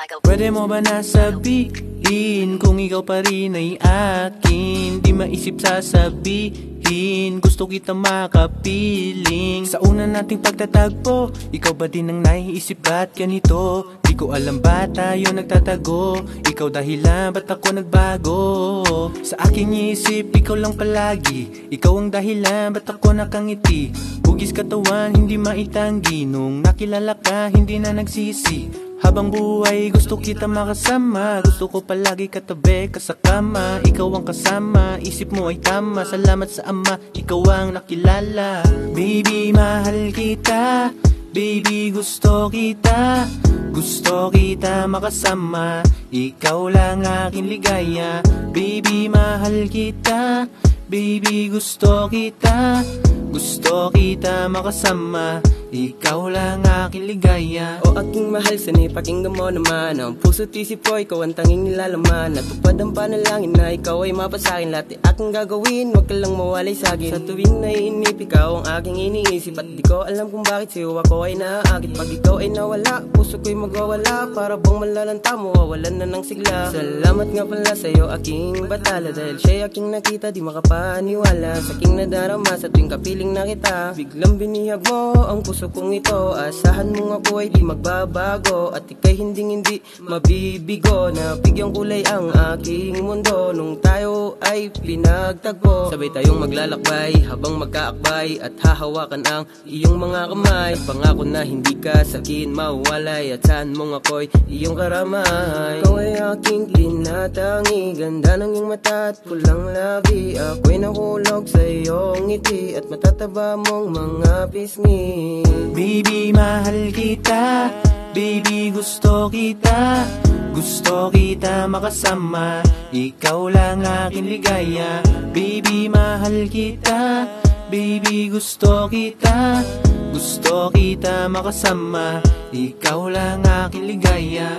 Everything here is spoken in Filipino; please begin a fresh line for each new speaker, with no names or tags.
Pwede mo ba nasabihin kung ikaw pa rin ay akin? Di maisip sasabihin, gusto kita makapiling. Sa una nating pagtatagpo, ikaw ba din ang naiisip ba't ganito? Di ko alam ba tayo nagtatago? Ikaw dahilan ba't ako nagbago? Sa aking isip, ikaw lang palagi. Ikaw ang dahilan ba't ako nakangiti. Hugis katawan, hindi maitanggi. Nung nakilala ka, hindi na nagsisi. Habang buhay, gusto kita makasama. Gusto ko palagi katabi ka sa kama. Ikaw ang kasama, isip mo ay tama. Salamat sa Ama, ikaw ang nakilala. Baby, mahal kita. Baby, gusto kita. Gusto kita makasama. Ikaw lang aking ligaya. Baby, mahal kita. Baby, gusto kita. Gusto kita makasama. Ikaw lang aking ligaya.
O aking mahal, sanay pakinggan mo naman. Ang puso't isip ko, ikaw ang tanging nilalaman. Natupad ang panalangin na ikaw ay mapasakin. Lahat ay aking gagawin, wag ka lang mawalay sa'kin. Sa tuwing naiinip, ikaw ang aking iniisip. At di ko alam kung bakit sa'yo ako ay naaakit. Pag ikaw ay nawala, puso ko'y magwawala. Para bang malalanta mo, wawalan na ng sigla. Salamat nga pala sa'yo, aking batala. Dahil siya'y aking nakita, di makapaniwala. Sa aking nadarama, sa tuwing kapiling na kita. Biglang binihag mo ang puso kung ito. Asahan mong ako ay di magbabago. At ika'y hindi mabibigo. Nabigyang kulay ang aking mundo nung tayo ay pinagtagpo. Sabay tayong maglalakbay habang magkaakbay. At hahawakan ang iyong mga kamay. Pangako na hindi ka sakin mawalay. At saan mong ako'y iyong karamay. Ikaw ay aking tinatangi. Ganda ng iyong mata at pulang labi. Ako'y nakulog sa iyong ngiti. At matataba mong mga pisngi.
Baby, mahal kita. Baby, gusto kita. Gusto kita makasama. Ikaw lang aking ligaya. Baby, mahal kita. Baby, gusto kita. Gusto kita makasama. Ikaw lang aking ligaya.